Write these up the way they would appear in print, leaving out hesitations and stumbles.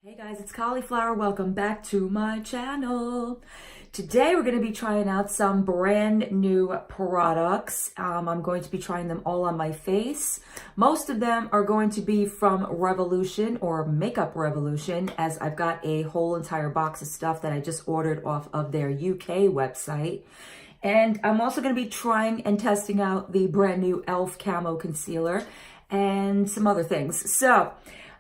Hey guys, it's Cauliflower. Welcome back to my channel. Today we're going to be trying out some brand new products. I'm going to be trying them all on my face. Most of them are going to be from Revolution or Makeup Revolution, as I've got a whole entire box of stuff that I just ordered off of their UK website. And I'm also going to be trying and testing out the brand new e.l.f. Camo Concealer and some other things. So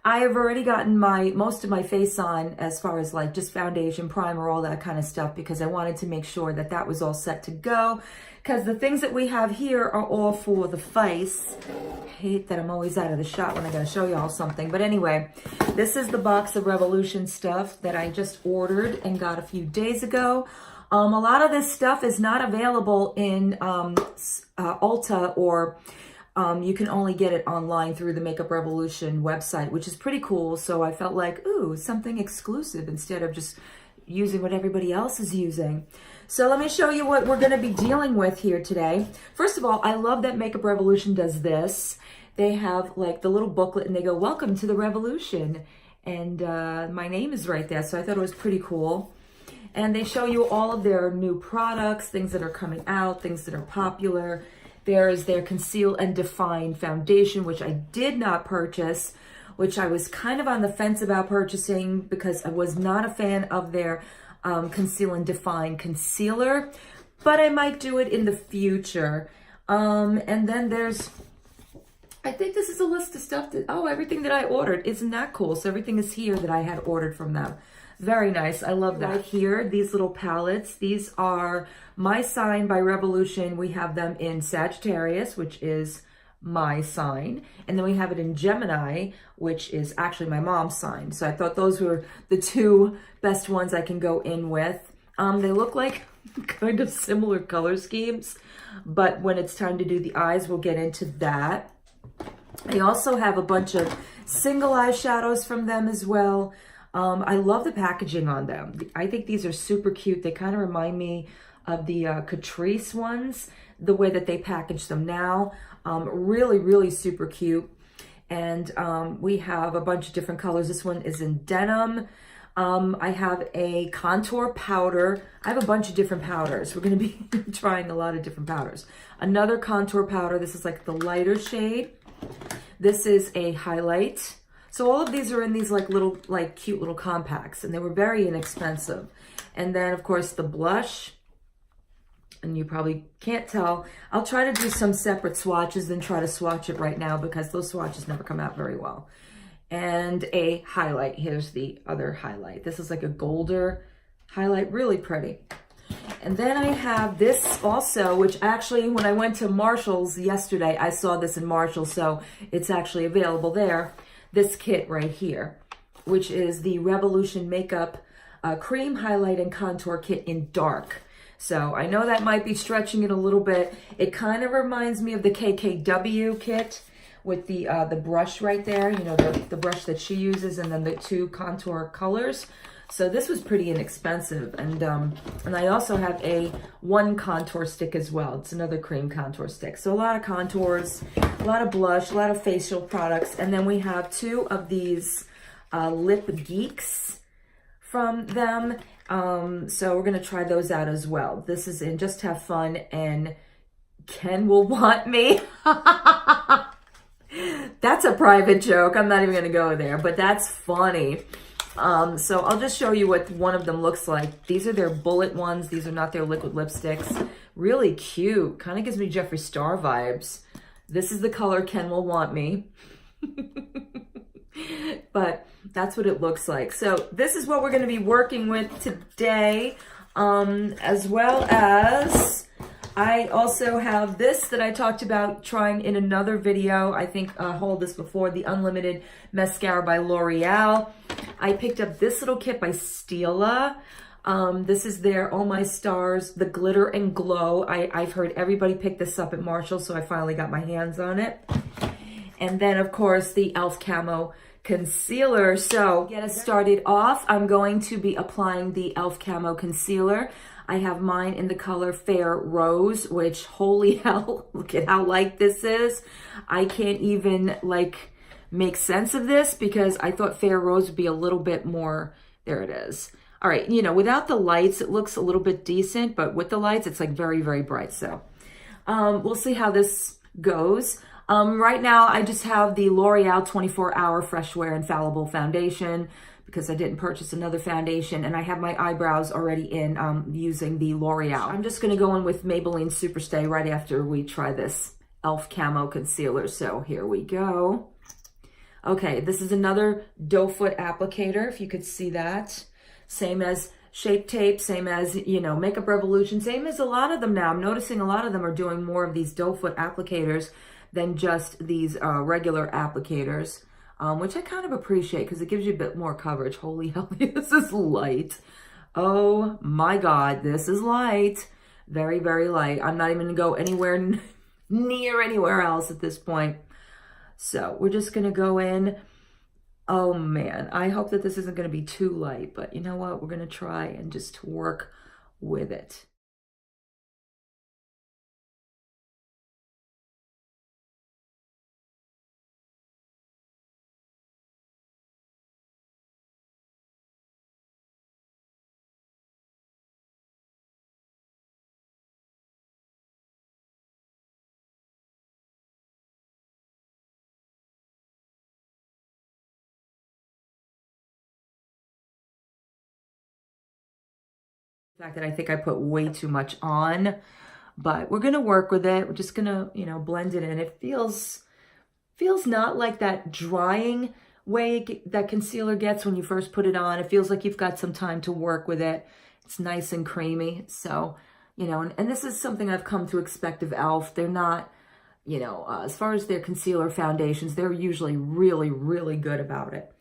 I have already gotten most of my face on as far as like just foundation, primer, all that kind of stuff, because I wanted to make sure that that was all set to go, because the things that we have here are all for the face. I hate that I'm always out of the shot when I gotta show y'all something. But anyway, this is the box of Revolution stuff that I just ordered and got a few days ago. A lot of this stuff is not available in Ulta, or you can only get it online through the Makeup Revolution website, which is pretty cool. So I felt like, ooh, something exclusive instead of just using what everybody else is using. So let me show you what we're going to be dealing with here today. First of all, I love that Makeup Revolution does this. They have like the little booklet and they go, "Welcome to the Revolution." And my name is right there. So I thought it was pretty cool. And they show you all of their new products, things that are coming out, things that are popular. There is their Conceal and Define Foundation, which I did not purchase, which I was kind of on the fence about purchasing because I was not a fan of their Conceal and Define Concealer, but I might do it in the future. And then there's, I think this is a list of stuff that, oh, everything that I ordered. Isn't that cool? So everything is here that I had ordered from them. Very nice. I love that. Right here, these little palettes. These are My Sign by Revolution. We have them in Sagittarius, which is my sign. And then we have it in Gemini, which is actually my mom's sign. So I thought those were the two best ones I can go in with. They look like kind of similar color schemes, but when it's time to do the eyes, we'll get into that. I also have a bunch of single eyeshadows from them as well. I love the packaging on them. I think these are super cute. They kind of remind me of the Catrice ones, the way that they package them now. Really, really super cute. And we have a bunch of different colors. This one is in denim. I have a contour powder. I have a bunch of different powders. We're going to be trying a lot of different powders. Another contour powder. This is like the lighter shade. This is a highlight. So all of these are in these like little, like cute little compacts, and they were very inexpensive. And then of course the blush, and you probably can't tell. I'll try to do some separate swatches than try to swatch it right now because those swatches never come out very well. And a highlight. Here's the other highlight. This is like a golder highlight, really pretty. And then I have this also, which actually when I went to Marshall's yesterday, I saw this in Marshall's, so it's actually available there. This kit right here, which is the Revolution Makeup Cream Highlight and Contour Kit in Dark. So I know that might be stretching it a little bit. It kind of reminds me of the KKW kit with the brush right there, you know, the brush that she uses, and then the two contour colors. So this was pretty inexpensive. And I also have one contour stick as well. It's another cream contour stick. So a lot of contours, a lot of blush, a lot of facial products. And then we have two of these Lip Geeks from them. So we're going to try those out as well. This is in Just Have Fun and Ken Will Want Me. That's a private joke. I'm not even going to go there, but that's funny. So I'll just show you what one of them looks like. These are their bullet ones. These are not their liquid lipsticks. Really cute. Kind of gives me Jeffree Star vibes. This is the color Ken Will Want Me. But that's what it looks like. So this is what we're going to be working with today. As well as I also have this that I talked about trying in another video. I think I hauled this before, the Unlimited Mascara by L'Oreal. I picked up this little kit by Stila. This is their Oh My Stars, the Glitter and Glow. I've heard everybody pick this up at Marshall, so I finally got my hands on it. And then, of course, the e.l.f. Camo Concealer. So, get us started off, I'm going to be applying the e.l.f. Camo Concealer. I have mine in the color Fair Rose, which, holy hell, look at how light this is. I can't even, like, make sense of this because I thought Fair Rose would be a little bit more, there it is. All right, you know, without the lights, it looks a little bit decent, but with the lights, it's like very, very bright. So we'll see how this goes. Right now, I just have the L'Oreal 24-Hour Fresh Wear Infallible Foundation because I didn't purchase another foundation, and I have my eyebrows already in using the L'Oreal. I'm just going to go in with Maybelline Superstay right after we try this e.l.f. Camo Concealer. So here we go. Okay, this is another doe foot applicator, if you could see that. Same as Shape Tape, same as, you know, Makeup Revolution, same as a lot of them now. I'm noticing a lot of them are doing more of these doe foot applicators than just these regular applicators, which I kind of appreciate because it gives you a bit more coverage. Holy hell, this is light. Oh my God, this is light. Very, very light. I'm not even going to go anywhere near anywhere else at this point. So we're just going to go in. Oh man, I hope that this isn't going to be too light, but you know what? We're going to try and just work with it. Fact that I think I put way too much on, but we're going to work with it. We're just going to, you know, blend it in. It feels not like that drying way that concealer gets when you first put it on. It feels like you've got some time to work with it. It's nice and creamy. So, you know, and this is something I've come to expect of e.l.f. They're not, you know, as far as their concealer foundations, they're usually really, really good about it.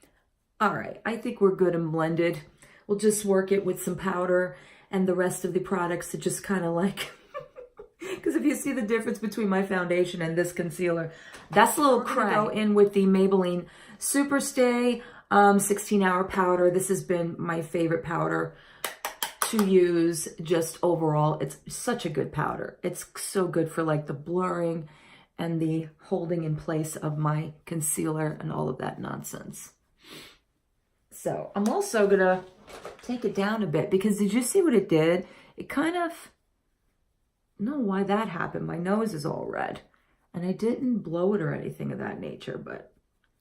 All right, I think we're good and blended. We'll just work it with some powder and the rest of the products to just kind of like, because if you see the difference between my foundation and this concealer, that's a little cray. Go in with the Maybelline Superstay 16-hour powder. This has been my favorite powder to use just overall. It's such a good powder. It's so good for like the blurring and the holding in place of my concealer and all of that nonsense. So I'm also gonna take it down a bit because did you see what it did? It kind of, I don't know why that happened. My nose is all red and I didn't blow it or anything of that nature, but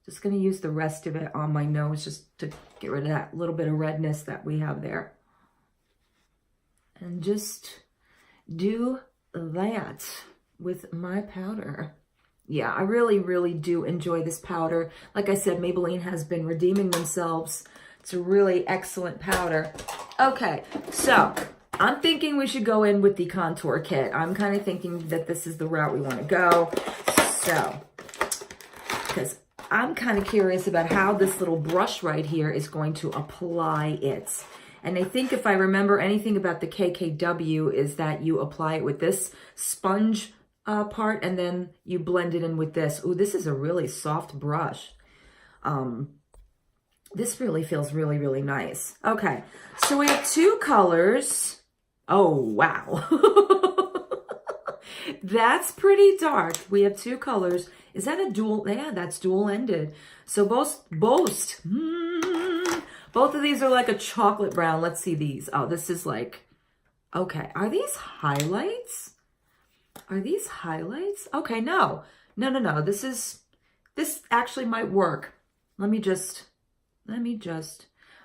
just gonna use the rest of it on my nose just to get rid of that little bit of redness that we have there. And just do that with my powder. Yeah, I really, really do enjoy this powder. Like I said, Maybelline has been redeeming themselves. It's a really excellent powder. Okay, so I'm thinking we should go in with the contour kit. I'm kind of thinking that this is the route we want to go. So, because I'm kind of curious about how this little brush right here is going to apply it. And I think if I remember anything about the KKW is that you apply it with this sponge part and then you blend it in with this. Ooh, this is a really soft brush. This really feels really, really nice. Okay, so we have two colors. Oh, wow. That's pretty dark. We have two colors. Is that a dual? Yeah, that's dual-ended. So both of these are like a chocolate brown. Let's see these. Oh, this is like, okay. Are these highlights? Are these highlights? Okay, no. This actually might work. Let me just,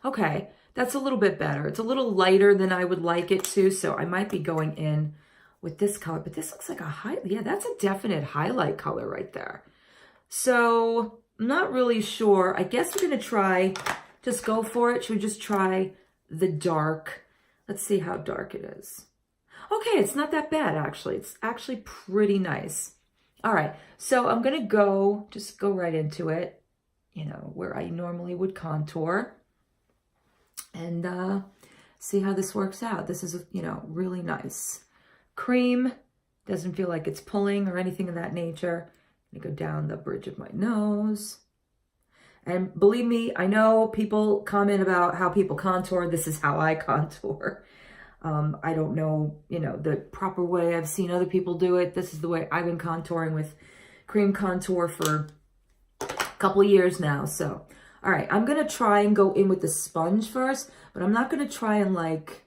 okay. That's a little bit better. It's a little lighter than I would like it to, so I might be going in with this color, but this looks like a highlight. Yeah, that's a definite highlight color right there. So I'm not really sure. I guess we're gonna try, just go for it. Should we just try the dark? Let's see how dark it is. Okay, it's not that bad, actually. It's actually pretty nice. All right, so I'm going to just go right into it, you know, where I normally would contour and see how this works out. This is, you know, really nice. Cream, doesn't feel like it's pulling or anything of that nature. I'm going to go down the bridge of my nose. And believe me, I know people comment about how people contour. This is how I contour. I don't know, you know, the proper way. I've seen other people do it. This is the way I've been contouring with cream contour for a couple years now. So, all right, I'm going to try and go in with the sponge first, but I'm not going to try and like,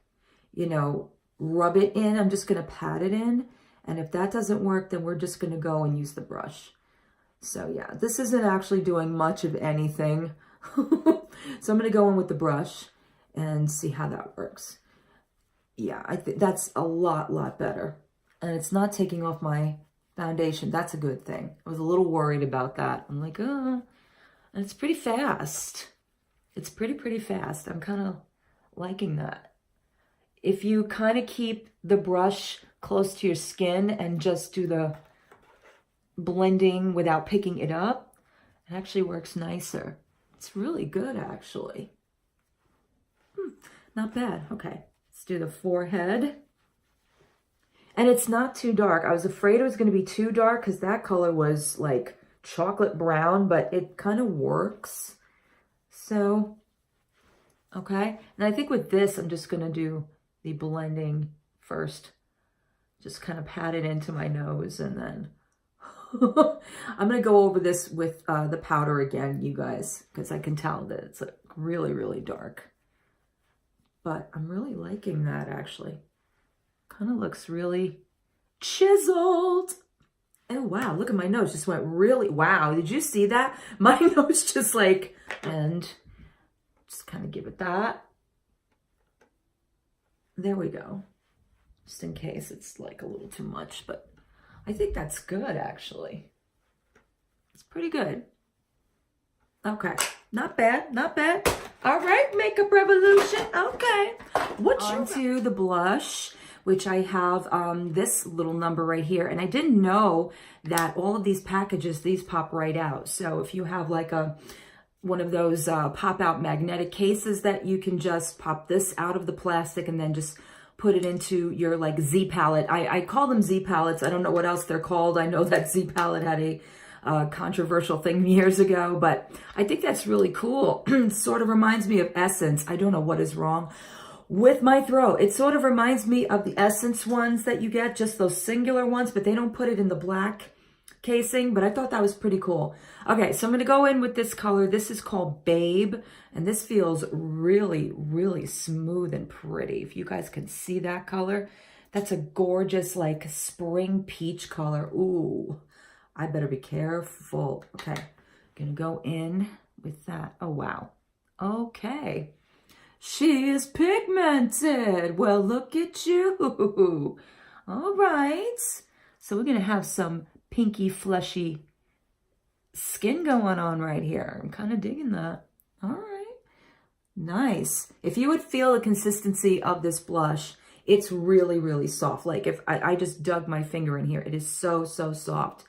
you know, rub it in. I'm just going to pat it in. And if that doesn't work, then we're just going to go and use the brush. So yeah, this isn't actually doing much of anything. So I'm going to go in with the brush and see how that works. Yeah, I think that's a lot better. And it's not taking off my foundation. That's a good thing. I was a little worried about that. I'm like, oh, and it's pretty fast. It's pretty fast. I'm kind of liking that. If you kind of keep the brush close to your skin and just do the blending without picking it up, it actually works nicer. It's really good, actually. Not bad. Okay, let's do the forehead. And it's not too dark. I was afraid it was going to be too dark because that color was like chocolate brown, but it kind of works. So, okay. And I think with this, I'm just going to do the blending first. Just kind of pat it into my nose and then I'm going to go over this with the powder again, you guys, because I can tell that it's like really dark. But I'm really liking that, actually. Kind of looks really chiseled. Oh, wow. Look at my nose. Just went really, wow. Did you see that? My nose just like, and just kind of give it that. There we go. Just in case it's like a little too much, but I think that's good, actually. It's pretty good. Okay. Not bad. Not bad. All right. Makeup revolution. Okay. What's onto the blush, which I have this little number right here. And I didn't know that all of these packages, these pop right out. So if you have like one of those pop out magnetic cases that you can just pop this out of the plastic and then just put it into your like Z palette. I call them Z palettes. I don't know what else they're called. I know that Z palette had a controversial thing years ago, but I think that's really cool. Sort of reminds me of Essence. I don't know what is wrong with my throat. It sort of reminds me of the Essence ones that you get, just those singular ones, but they don't put it in the black casing, but I thought that was pretty cool. Okay, so I'm going to go in with this color. This is called Babe, and this feels really smooth and pretty. If you guys can see that color, that's a gorgeous like spring peach color. Ooh, I better be careful. Okay, gonna go in with that. Oh, wow. Okay. She is pigmented. Well, look at you. All right. So we're going to have some pinky, fleshy skin going on right here. I'm kind of digging that. All right. Nice. If you would feel the consistency of this blush, it's really soft. Like if I just dug my finger in here, it is so soft.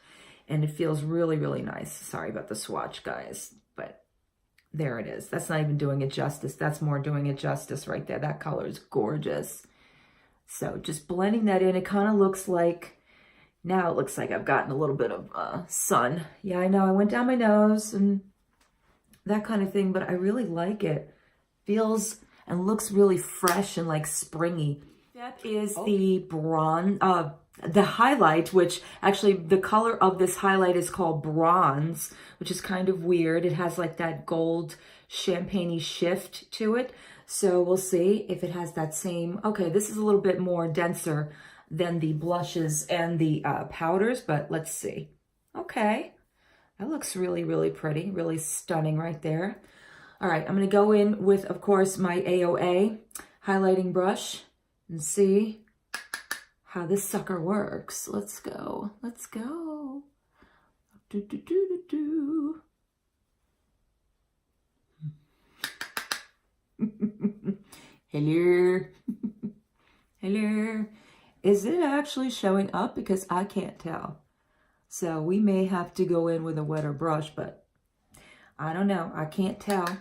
And it feels really nice. Sorry about the swatch, guys. But there it is. That's not even doing it justice. That's more doing it justice right there. That color is gorgeous. So just blending that in, it kind of looks like, now it looks like I've gotten a little bit of sun. Yeah, I know. I went down my nose and that kind of thing, but I really like it. Feels and looks really fresh and like springy. That is the bronze, the highlight, which actually the color of this highlight is called bronze, which is kind of weird. It has like that gold champagne-y shift to it. So we'll see if it has that same, okay, this is a little bit more denser than the blushes and the powders, but let's see. Okay, that looks really pretty, really stunning right there. All right, I'm gonna go in with, of course, my AOA highlighting brush and see how this sucker works. Let's go. Let's go. Hello. Hello. Is it actually showing up? Because I can't tell. So we may have to go in with a wetter brush, but I don't know. I can't tell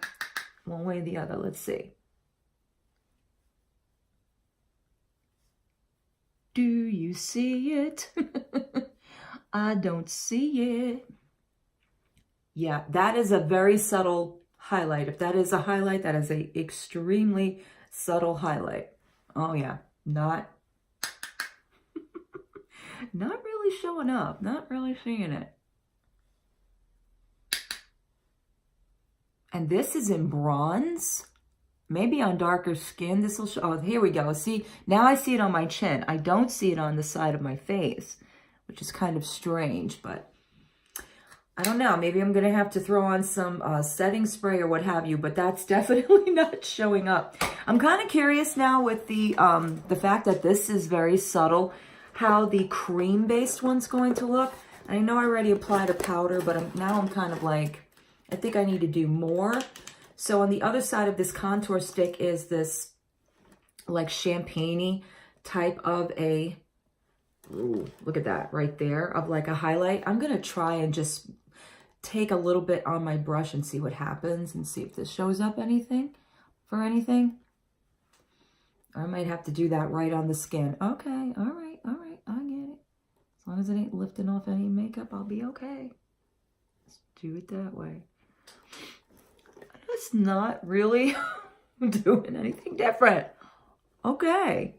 one way or the other. Let's see. Do you see it? I don't see it. Yeah, that is a very subtle highlight. If that is a highlight, that is a extremely subtle highlight. Oh yeah, not really showing up. Not really seeing it. And this is in bronze. Maybe on darker skin. This will show. Oh, here we go. See, now I see it on my chin. I don't see it on the side of my face, which is kind of strange, but I don't know. Maybe I'm going to have to throw on some setting spray or what have you, but that's definitely not showing up. I'm kind of curious now with the fact that this is very subtle, how the cream-based one's going to look. I know I already applied a powder, but now I'm kind of like, I think I need to do more. So on the other side of this contour stick is this like champagne-y type of a, ooh, look at that right there, of like a highlight. I'm going to try and just take a little bit on my brush and see what happens and see if this shows up anything. Or I might have to do that right on the skin. Okay, all right, I get it. As long as it ain't lifting off any makeup, I'll be okay. Let's do it that way. It's not really doing anything different. Okay.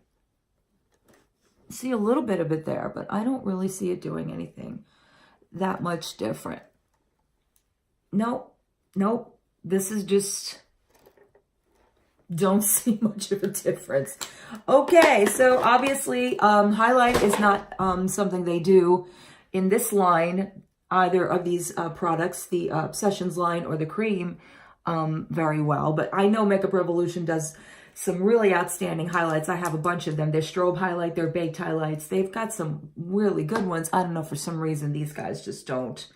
See a little bit of it there, but I don't really see it doing anything that much different. Nope. This is just, don't see much of a difference. Okay, so obviously highlight is not something they do in this line, either of these products, the Obsessions line or the cream, very well. But I know Makeup Revolution does some really outstanding highlights. I have a bunch of them. Their strobe highlight, their baked highlights. They've got some really good ones. I don't know, for some reason, these guys just don't.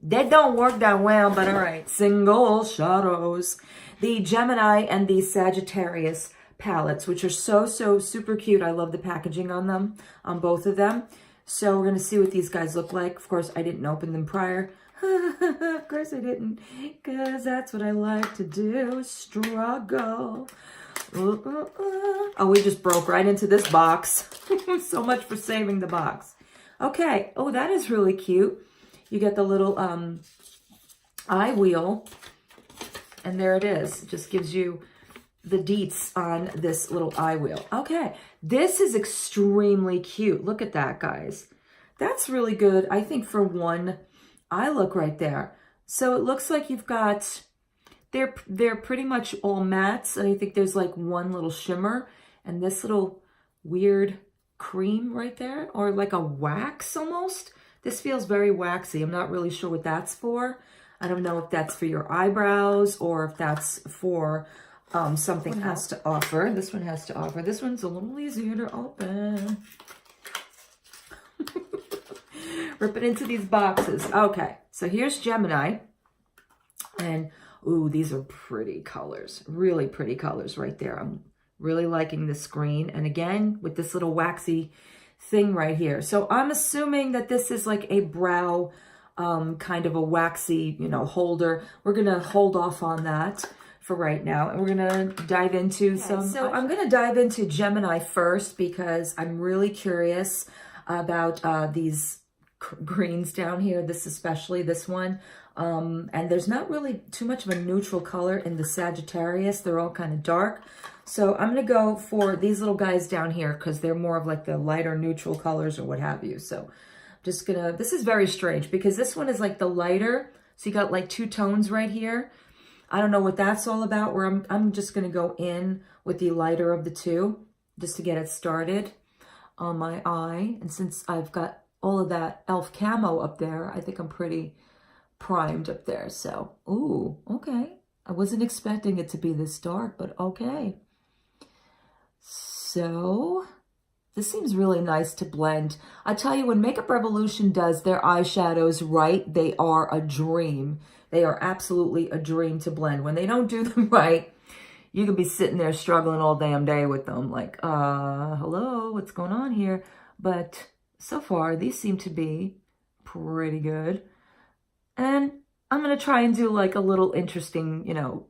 They don't work that well, but all right. Single shadows. The Gemini and the Sagittarius palettes, which are so super cute. I love the packaging on them, on both of them. So we're going to see what these guys look like. Of course, I didn't open them prior. Of course I didn't, because that's what I like to do, struggle. Oh, we just broke right into this box. So much for saving the box. Okay. Oh, that is really cute. You get the little eye wheel, and there it is. It just gives you the deets on this little eye wheel. Okay, this is extremely cute. Look at that, guys. That's really good, I think, for one eye look right there. So it looks like you've got, they're pretty much all mattes, and I think there's like one little shimmer, and this little weird cream right there, or like a wax almost. This feels very waxy. I'm not really sure what that's for. I don't know if that's for your eyebrows or if that's for something else to offer. This one has to offer. This one's a little easier to open. Rip it into these boxes. Okay, so here's Gemini. And, ooh, these are pretty colors. Really pretty colors right there. I'm really liking this green. And again, with this little waxy thing right here. So I'm assuming that this is like a brow kind of a waxy, you know, holder. We're going to hold off on that for right now. And we're going to dive into some. So I'm going to dive into Gemini first because I'm really curious about these greens down here, this especially, this one. And there's not really too much of a neutral color in the Sagittarius. They're all kind of dark. So I'm going to go for these little guys down here because they're more of like the lighter neutral colors or what have you. So I'm just going to, this is very strange because this one is like the lighter. So you got like two tones right here. I don't know what that's all about, where I'm just going to go in with the lighter of the two just to get it started on my eye. And since I've got all of that elf camo up there, I think I'm pretty primed up there. So, ooh, okay. I wasn't expecting it to be this dark, but okay. So this seems really nice to blend. I tell you, when Makeup Revolution does their eyeshadows right, they are a dream. They are absolutely a dream to blend. When they don't do them right, you could be sitting there struggling all damn day with them. Like, hello, what's going on here? But so far, these seem to be pretty good. And I'm going to try and do like a little interesting, you know,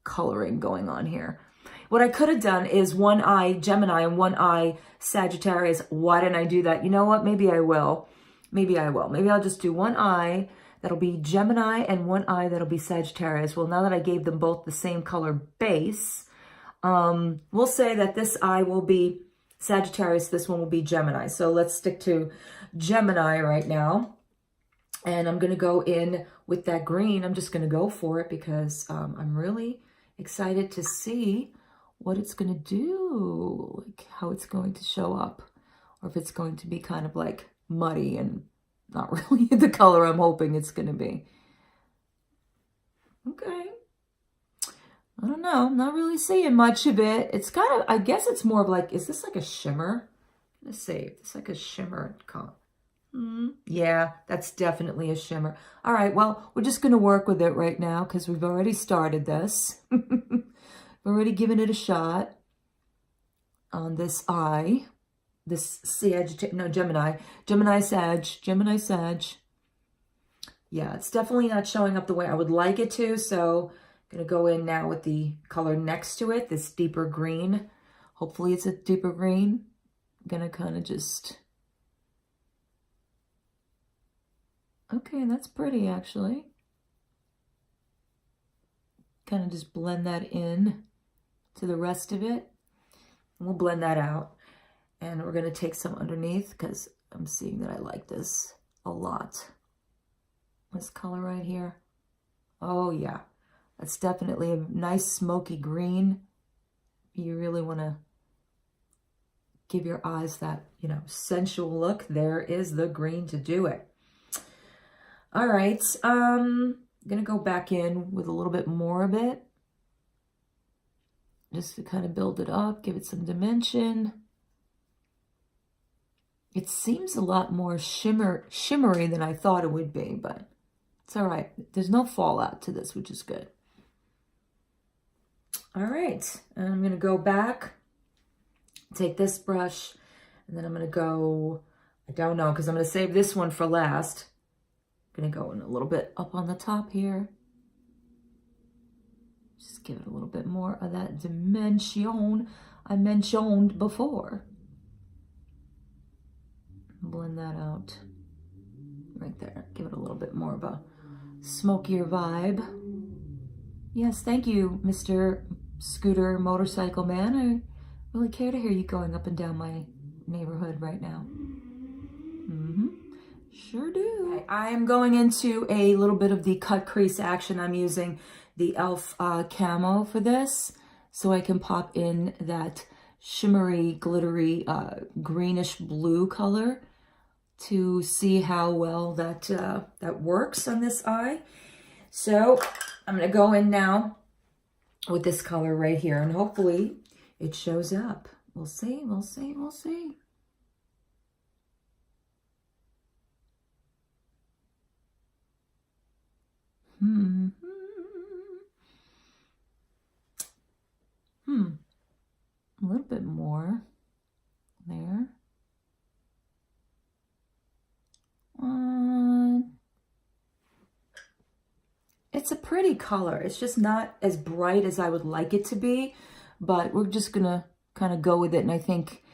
coloring going on here. What I could have done is one eye Gemini and one eye Sagittarius. Why didn't I do that? You know what? Maybe I will. Maybe I will. Maybe I'll just do one eye that'll be Gemini and one eye that'll be Sagittarius. Well, now that I gave them both the same color base, we'll say that this eye will be Sagittarius, this one will be Gemini. So let's stick to Gemini right now. And I'm going to go in with that green. I'm just going to go for it because I'm really excited to see what it's going to do, like how it's going to show up, or if it's going to be kind of like muddy and not really the color I'm hoping it's going to be. Okay. I don't know. I'm not really seeing much of it. It's kind of, I guess it's more of like, is this like a shimmer? Let's see. It's like a shimmer color. Yeah, that's definitely a shimmer. All right, well, we're just going to work with it right now because we've already started this. We've already given it a shot on this eye. This Gemini Sag. Yeah, it's definitely not showing up the way I would like it to, so I'm going to go in now with the color next to it, this deeper green. Hopefully it's a deeper green. I'm going to kind of just... Okay, that's pretty actually. Kind of just blend that in to the rest of it. And we'll blend that out. And we're going to take some underneath because I'm seeing that I like this a lot. This color right here. Oh yeah, that's definitely a nice smoky green. You really want to give your eyes that, you know, sensual look. There is the green to do it. All right, I'm going to go back in with a little bit more of it, just to kind of build it up, give it some dimension. It seems a lot more shimmery than I thought it would be, but it's all right. There's no fallout to this, which is good. All right, and I'm going to go back, take this brush, and then I'm going to go, I don't know, because I'm going to save this one for last. Gonna go in a little bit up on the top here. Just give it a little bit more of that dimension I mentioned before. Blend that out right there. Give it a little bit more of a smokier vibe. Yes, thank you, Mr. Scooter Motorcycle Man. I really care to hear you going up and down my neighborhood right now. Sure do. I am going into a little bit of the cut crease action. I'm using the e.l.f. Camo for this, so I can pop in that shimmery, glittery, greenish blue color to see how well that that works on this eye. So I'm going to go in now with this color right here, and hopefully it shows up. We'll see, we'll see, we'll see. A little bit more there. It's a pretty color. It's just not as bright as I would like it to be, but we're just gonna kind of go with it. And I think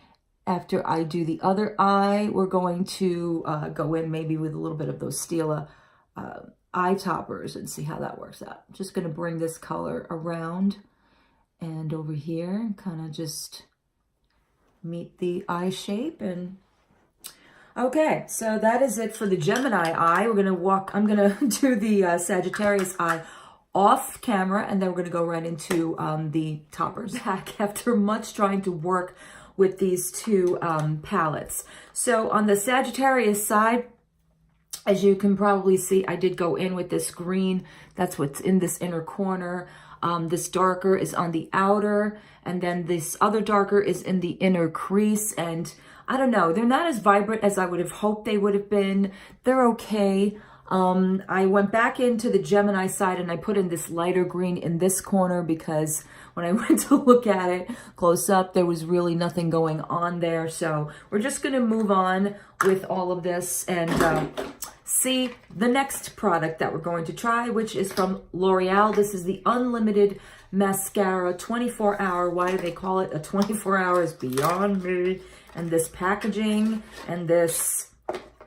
after I do the other eye, we're going to go in maybe with a little bit of those Stila eye toppers and see how that works out. I'm just gonna bring this color around and over here and kind of just meet the eye shape. And okay, so that is it for the Gemini eye. We're gonna I'm gonna do the Sagittarius eye off camera, and then we're gonna go right into the toppers. Back after much trying to work with these two palettes. So on the Sagittarius side, as you can probably see, I did go in with this green. That's what's in this inner corner. This darker is on the outer, and then this other darker is in the inner crease. And I don't know, they're not as vibrant as I would have hoped they would have been. They're okay. I went back into the Gemini side and I put in this lighter green in this corner because when I went to look at it close up, there was really nothing going on there. So we're just going to move on with all of this and see the next product that we're going to try, which is from L'Oreal. This is the Unlimited Mascara 24-hour. Why do they call it a 24 hours? Beyond me. And this packaging and this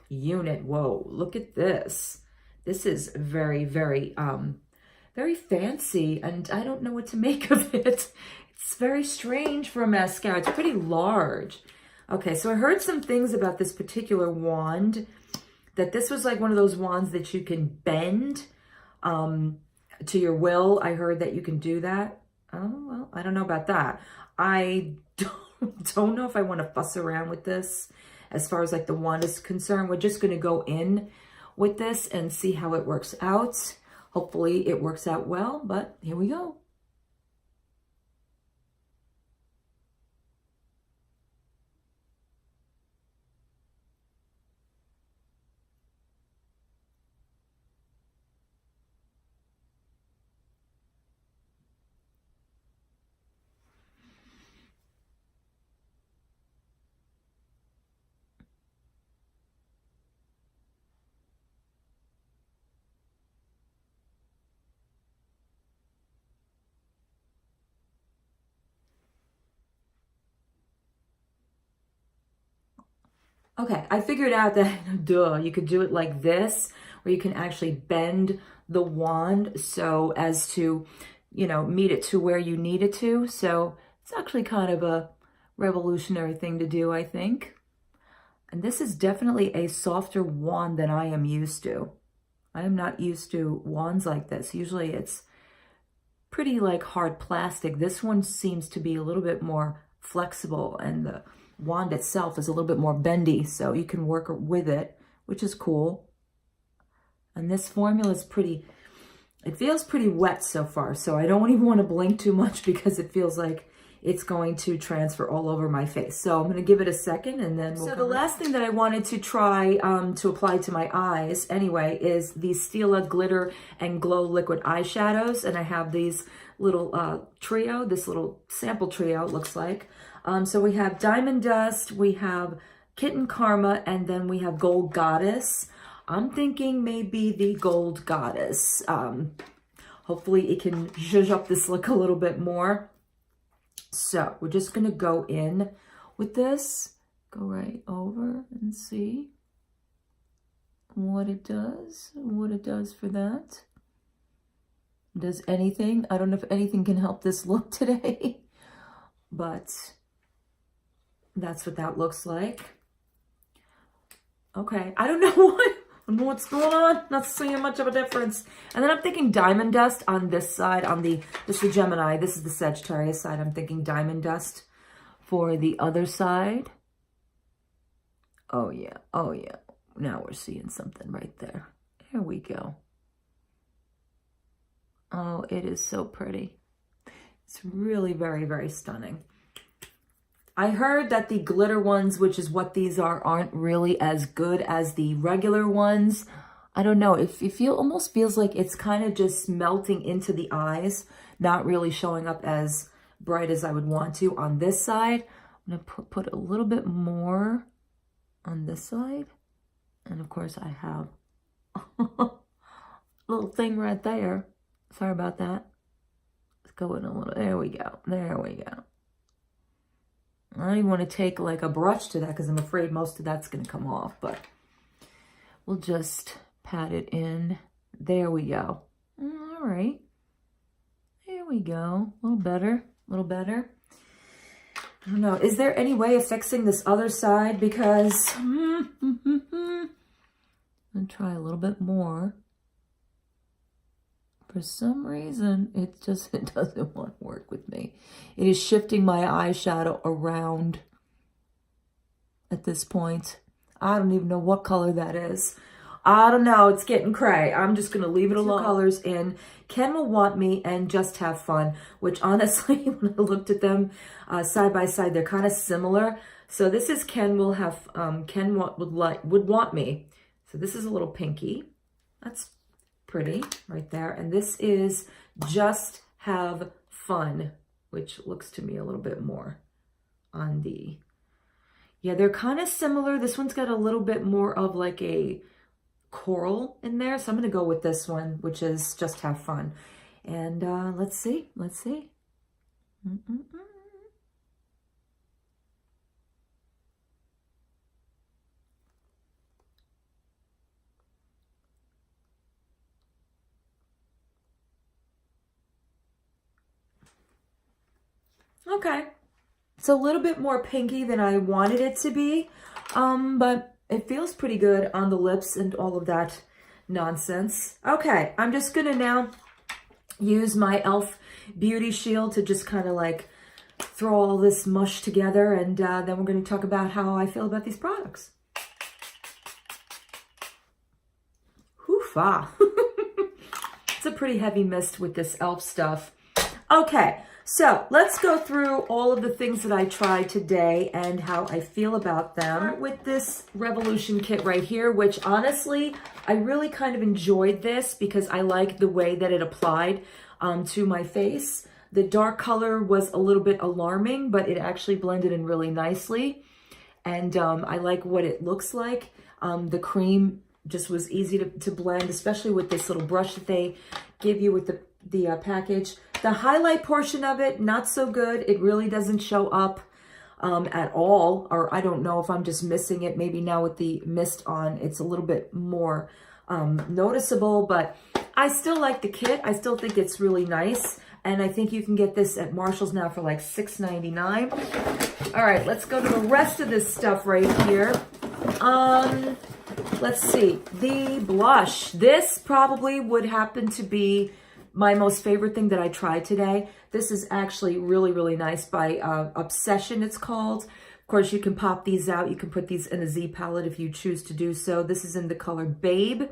unit. Whoa, look at this. This is very, very, very fancy, and I don't know what to make of it. It's very strange for a mascara. It's pretty large. Okay, so I heard some things about this particular wand. that this was like one of those wands that you can bend to your will. I heard that you can do that. Oh, well, I don't know about that. I don't know if I want to fuss around with this as far as like the wand is concerned. We're just going to go in with this and see how it works out. Hopefully it works out well, but here we go. Okay, I figured out that, duh, you could do it like this, where you can actually bend the wand so as to, you know, meet it to where you need it to. So it's actually kind of a revolutionary thing to do, I think. And this is definitely a softer wand than I am used to. I am not used to wands like this. Usually it's pretty like hard plastic. This one seems to be a little bit more flexible, and the wand itself is a little bit more bendy, so you can work with it, which is cool. And this formula is pretty, it feels pretty wet so far, so I don't even want to blink too much because it feels like it's going to transfer all over my face. So I'm going to give it a second and then we'll. So the last thing that I wanted to try to apply to my eyes anyway is the Stila Glitter and Glow Liquid Eyeshadows. And I have these little trio, this little sample trio, it looks like. So we have Diamond Dust, we have Kitten Karma, and then we have Gold Goddess. I'm thinking maybe the Gold Goddess. Hopefully it can zhuzh up this look a little bit more. So we're just going to go in with this, go right over and see what it does for that. Does anything. I don't know if anything can help this look today, but that's what that looks like. Okay, I don't know what's going on. Not seeing much of a difference. And then I'm thinking Diamond Dust on this side, on this is the Gemini, this is the Sagittarius side. I'm thinking Diamond Dust for the other side. Oh yeah, oh yeah. Now we're seeing something right there. Here we go. Oh, it is so pretty. It's really very, very stunning. I heard that the glitter ones, which is what these are, aren't really as good as the regular ones. I don't know. It almost feels like it's kind of just melting into the eyes, not really showing up as bright as I would want to on this side. I'm going to put a little bit more on this side. And of course I have a little thing right there. Sorry about that. Let's go in a little. There we go. There we go. I don't even want to take like a brush to that because I'm afraid most of that's going to come off, but we'll just pat it in. There we go. All right. There we go. A little better, a little better. I don't know. Is there any way of fixing this other side? Because I'm going to try a little bit more. For some reason, it doesn't want to work with me. It is shifting my eyeshadow around at this point. I don't even know what color that is. I don't know. It's getting cray. I'm just going to leave it alone. 2 colors in Ken Will Want Me and Just Have Fun, which honestly, when I looked at them side by side, they're kind of similar. So this is Ken Would Want Me. So this is a little pinky. That's pretty right there. And this is Just Have Fun, which looks to me a little bit more on the, yeah, they're kind of similar. This one's got a little bit more of like a coral in there. So I'm going to go with this one, which is Just Have Fun. And let's see. Okay. It's a little bit more pinky than I wanted it to be, but It feels pretty good on the lips and all of that nonsense. Okay, I'm just gonna now use my e.l.f. Beauty Shield to just kind of like throw all this mush together, and then we're going to talk about how I feel about these products. Hoofa. It's a pretty heavy mist with this e.l.f. stuff. Okay, so let's go through all of the things that I tried today and how I feel about them with this Revolution kit right here, which honestly, I really kind of enjoyed this because I like the way that it applied to my face. The dark color was a little bit alarming, but it actually blended in really nicely. And I like what it looks like. The cream just was easy to blend, especially with this little brush that they give you with the package. The highlight portion of it, not so good. It really doesn't show up at all, or I don't know if I'm just missing it. Maybe now with the mist on, it's a little bit more noticeable, but I still like the kit. I still think it's really nice. And I think you can get this at Marshall's now for like $6.99. All right, let's go to the rest of this stuff right here. Let's see, the blush. This probably would happen to be my most favorite thing that I tried today. This is actually really, really nice by Obsession, it's called. Of course, you can pop these out. You can put these in a Z palette if you choose to do so. This is in the color Babe.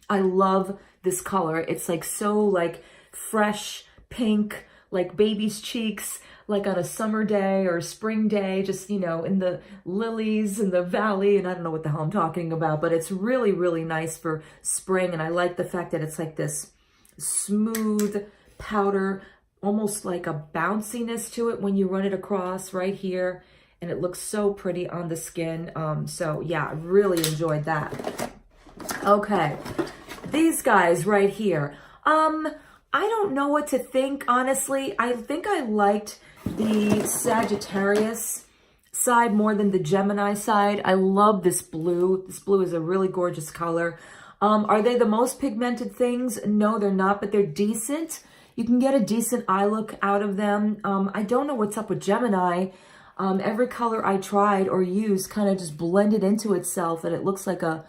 I love this color. It's like so like fresh pink, like baby's cheeks, like on a summer day or a spring day, just, you know, in the lilies in the valley. And I don't know what the hell I'm talking about, but it's really, really nice for spring. And I like the fact that it's like this smooth powder, almost like a bounciness to it when you run it across right here. And it looks so pretty on the skin. So yeah, I really enjoyed that. Okay, these guys right here. I don't know what to think, honestly. I think I liked the Sagittarius side more than the Gemini side. I love this blue. This blue is a really gorgeous color. Are they the most pigmented things? No, they're not, but they're decent. You can get a decent eye look out of them. I don't know what's up with Gemini. Every color I tried or used kind of just blended into itself, and it looks like a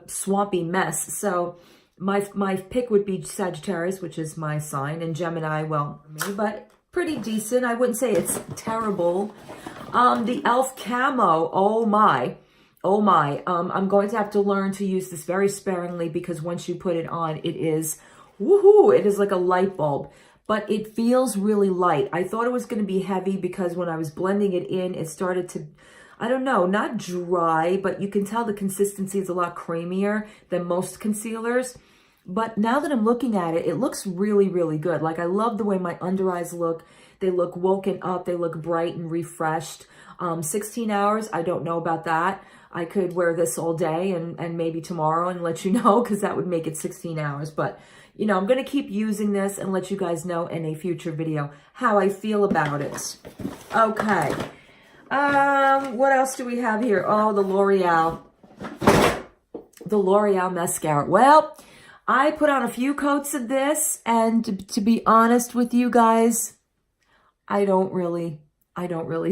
swampy mess. So my pick would be Sagittarius, which is my sign, and Gemini, well, me, but pretty decent. I wouldn't say it's terrible. The e.l.f. Camo, oh my. I'm going to have to learn to use this very sparingly because once you put it on, it is, woohoo, it is like a light bulb. But it feels really light. I thought it was going to be heavy because when I was blending it in, it started to, I don't know, not dry, but you can tell the consistency is a lot creamier than most concealers. But now that I'm looking at it, it looks really, really good. Like, I love the way my under eyes look. They look woken up. They look bright and refreshed. 16 hours, I don't know about that. I could wear this all day and maybe tomorrow and let you know, because that would make it 16 hours. But, you know, I'm going to keep using this and let you guys know in a future video how I feel about it. Okay. What else do we have here? Oh, the L'Oreal mascara. Well, I put on a few coats of this, and to be honest with you guys, I don't really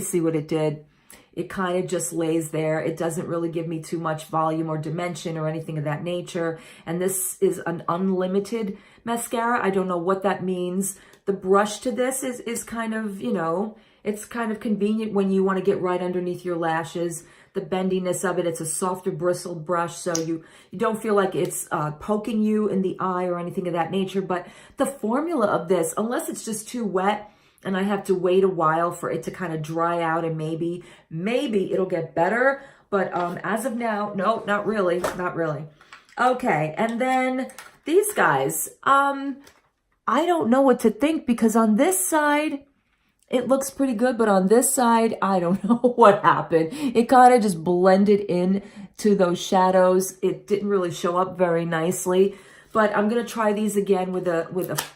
see what it did. It kind of just lays there. It doesn't really give me too much volume or dimension or anything of that nature. And this is an unlimited mascara. I don't know what that means. The brush to this is kind of, you know, it's kind of convenient when you want to get right underneath your lashes. The bendiness of it, it's a softer bristled brush, so you don't feel like it's poking you in the eye or anything of that nature. But the formula of this, unless it's just too wet and I have to wait a while for it to kind of dry out, and maybe it'll get better. But as of now, no, not really. Okay, and then these guys, I don't know what to think, because on this side, it looks pretty good, but on this side, I don't know what happened. It kind of just blended in to those shadows. It didn't really show up very nicely. But I'm going to try these again with a,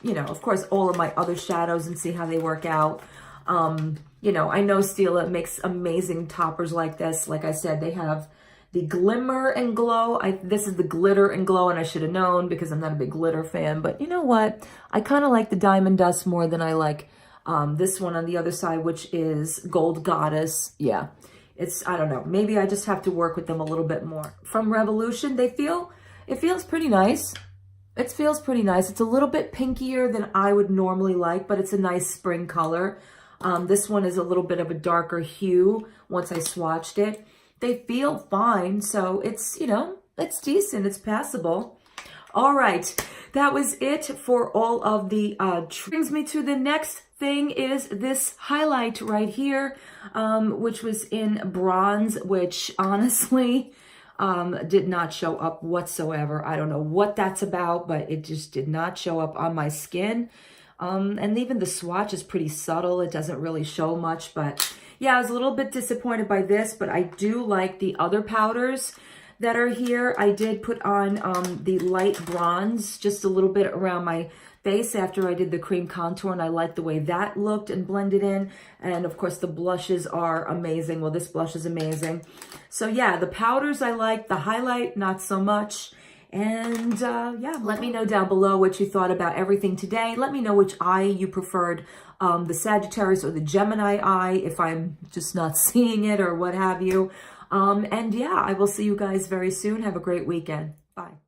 you know, of course, all of my other shadows and see how they work out. You know, I know Stila makes amazing toppers like this. Like I said, they have the Glimmer and Glow. This is the Glitter and Glow, and I should have known because I'm not a big glitter fan. But you know what? I kind of like the Diamond Dust more than I like this one on the other side, which is Gold Goddess. Yeah, I don't know, maybe I just have to work with them a little bit more. From Revolution, it feels pretty nice. It feels pretty nice. It's a little bit pinkier than I would normally like, but it's a nice spring color. This one is a little bit of a darker hue once I swatched it. They feel fine, so it's, you know, it's decent, it's passable. All right, that was it for all of the brings me to the next thing is this highlight right here, which was in bronze, which honestly did not show up whatsoever. I don't know what that's about, but it just did not show up on my skin. And even the swatch is pretty subtle. It doesn't really show much, but yeah, I was a little bit disappointed by this, but I do like the other powders that are here. I did put on the light bronze just a little bit around my face after I did the cream contour, and I liked the way that looked and blended in. And of course the blushes are amazing. Well, this blush is amazing. So yeah, the powders I like, the highlight not so much. And yeah, let me know down below what you thought about everything today. Let me know which eye you preferred, the Sagittarius or the Gemini eye, if I'm just not seeing it or what have you. And yeah, I will see you guys very soon. Have a great weekend. Bye.